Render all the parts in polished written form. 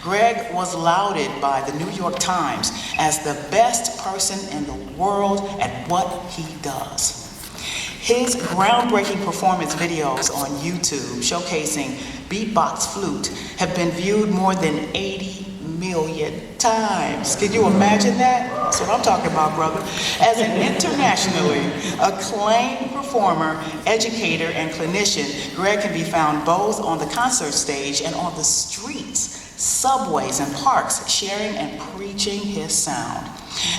Greg was lauded by the New York Times as the best person in the world at what he does. His groundbreaking performance videos on YouTube showcasing beatbox flute have been viewed more than 80 million times. Can you imagine that? That's what I'm talking about, brother. As an internationally acclaimed performer, educator, and clinician, Greg can be found both on the concert stage and on the streets, subways, and parks, sharing and preaching his sound.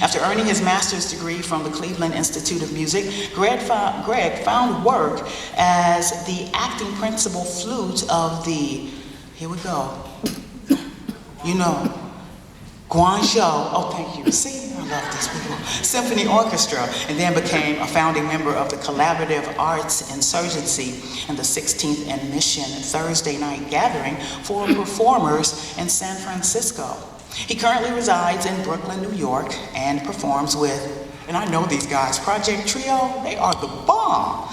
After earning his master's degree from the Cleveland Institute of Music, Greg found work as the acting principal flute of the, here we go, you know, Guangzhou, oh thank you, see, I love these people, Symphony Orchestra, and then became a founding member of the Collaborative Arts Insurgency and the 16th and Mission Thursday night gathering for performers in San Francisco. He currently resides in Brooklyn, New York, and performs with, and I know these guys, Project Trio, they are the bomb.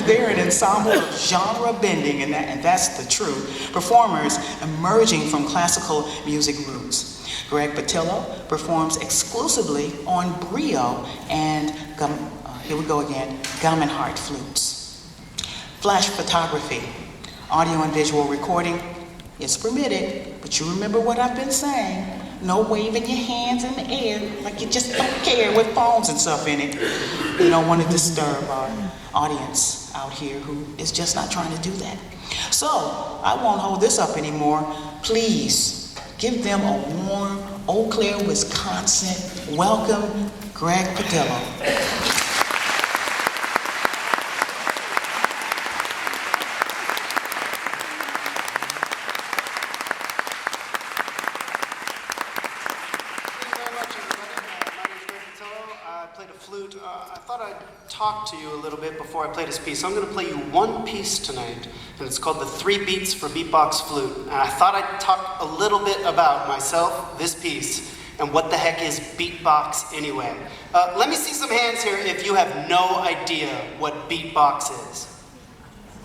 They're an ensemble of genre bending, and that's the truth, performers emerging from classical music roots. Greg Pattillo performs exclusively on Brio and, here we go again, Gamenhardt flutes. Flash photography, audio and visual recording is permitted, but you remember what I've been saying. No waving your hands in the air like you just don't care with phones and stuff in it. You don't want to disturb our audience out here who is just not trying to do that. So, I won't hold this up anymore. Please, give them a warm Eau Claire, Wisconsin welcome, Greg Pattillo. Talk to you a little bit before I play this piece. I'm going to play you one piece tonight, and it's called the 3 Beats for Beatbox Flute. And I thought I'd talk a little bit about myself, this piece, and what the heck is beatbox anyway. Let me see some hands here if you have no idea what beatbox is.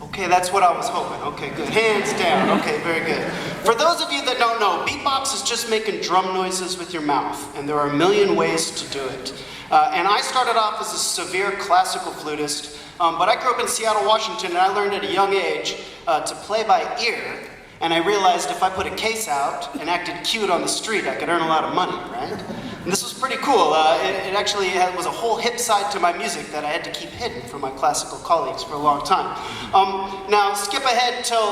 Okay, that's what I was hoping. Okay, good. Hands down. Okay, very good. For those of you that don't know, beatbox is just making drum noises with your mouth, and there are a million ways to do it. And I started off as a severe classical flutist, but I grew up in Seattle, Washington, and I learned at a young age to play by ear, and I realized if I put a case out and acted cute on the street, I could earn a lot of money, right? And this was pretty cool. It actually was a whole hip side to my music that I had to keep hidden from my classical colleagues for a long time. Now, skip ahead till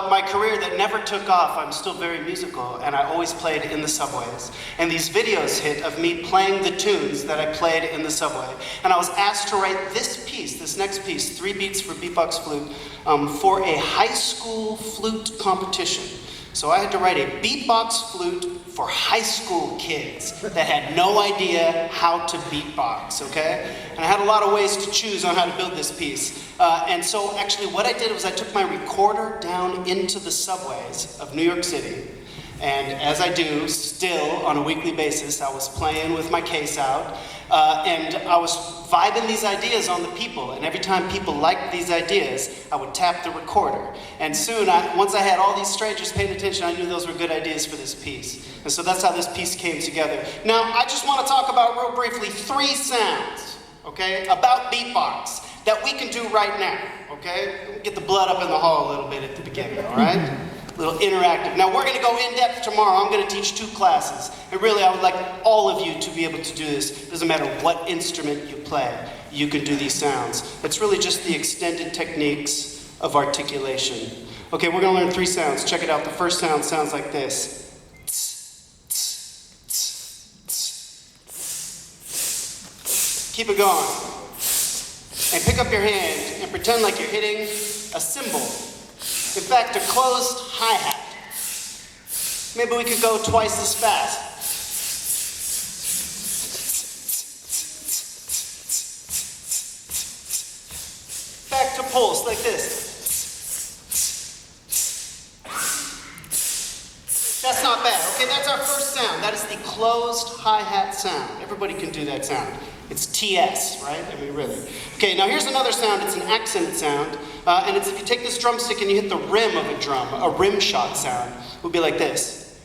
my career that never took off. I'm still very musical, and I always played in the subways. And these videos hit of me playing the tunes that I played in the subway. And I was asked to write this piece, this next piece, 3 Beats for Beatbox Flute, for a high school flute competition. So I had to write a beatbox flute for high school kids that had no idea how to beatbox, okay? And I had a lot of ways to choose on how to build this piece. And so actually what I did was I took my recorder down into the subways of New York City. And as I do still on a weekly basis, I was playing with my case out, and I was vibing these ideas on the people. And every time people liked these ideas, I would tap the recorder. And soon, once I had all these strangers paying attention, I knew those were good ideas for this piece. And so that's how this piece came together. Now, I just want to talk about real briefly 3 sounds, okay, about beatbox that we can do right now, okay? Get the blood up in the hall a little bit at the beginning, all right? A little interactive. Now we're going to go in depth tomorrow. I'm going to teach 2 classes. And really I would like all of you to be able to do this. It doesn't matter what instrument you play, you can do these sounds. It's really just the extended techniques of articulation. Okay, we're going to learn 3 sounds. Check it out. The first sound sounds like this. Keep it going. And pick up your hand and pretend like you're hitting a cymbal. In fact, a closed hi-hat. Maybe we could go twice as fast. Back to pulse, like this. That's not bad. Okay, that's our first sound. That is the closed hi-hat sound. Everybody can do that sound. It's TS, right? I mean, really. Okay, now here's another sound. It's an accent sound. And it's if you take this drumstick and you hit the rim of a drum, a rim shot sound, it would be like this.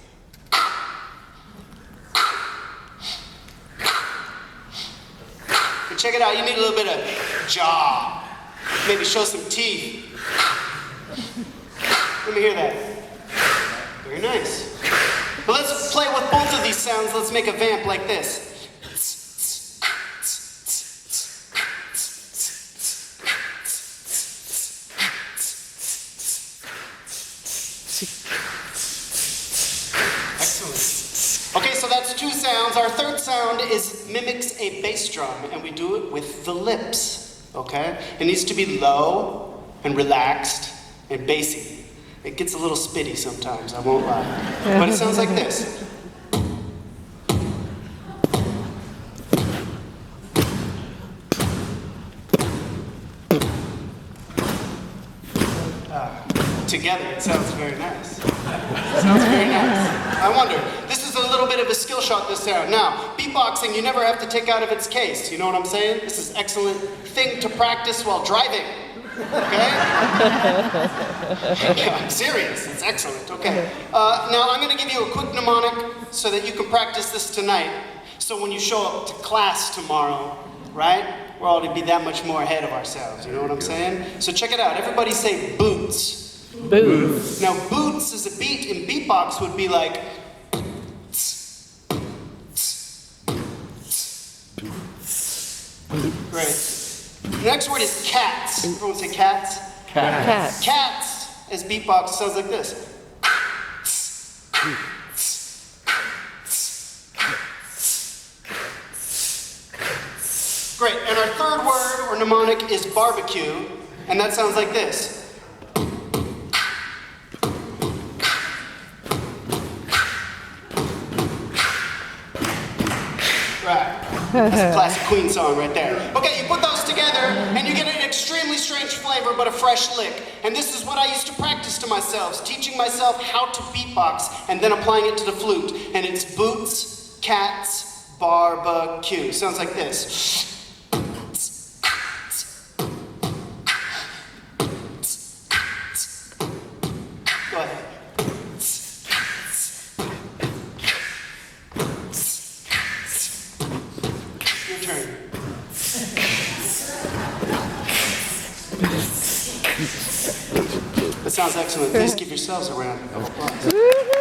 check it out. You need a little bit of jaw. Maybe show some teeth. Let me hear that. Very nice. But let's play with both of these sounds. Let's make a vamp like this. Excellent. Okay, so that's two sounds. Our third sound mimics a bass drum, and we do it with the lips. Okay? It needs to be low and relaxed and bassy. It gets a little spitty sometimes, I won't lie. But it sounds like this. Together, it sounds very nice. It sounds very nice. I wonder, this is a little bit of a skill shot, this sound. Now, beatboxing, you never have to take out of its case. You know what I'm saying? This is an excellent thing to practice while driving. Okay? Yeah, I'm serious. It's excellent. Okay. Now, I'm going to give you a quick mnemonic so that you can practice this tonight. So when you show up to class tomorrow, right, we're all to be that much more ahead of ourselves. You know what I'm saying? So check it out. Everybody say boots. Boots. Now, boots as a beat in beatbox would be like. Great. The next word is cats. Everyone say cats? Cat. Cats as beatbox sounds like this. Great. And our third word or mnemonic is barbecue, and that sounds like this. Right. That's a classic Queen song right there. Okay, you put those together and you get an extremely strange flavor but a fresh lick. And this is what I used to practice to myself, teaching myself how to beatbox and then applying it to the flute. And it's boots, cats, barbecue. Sounds like this. Go ahead. Your turn. That sounds excellent. Please give yourselves a round of applause.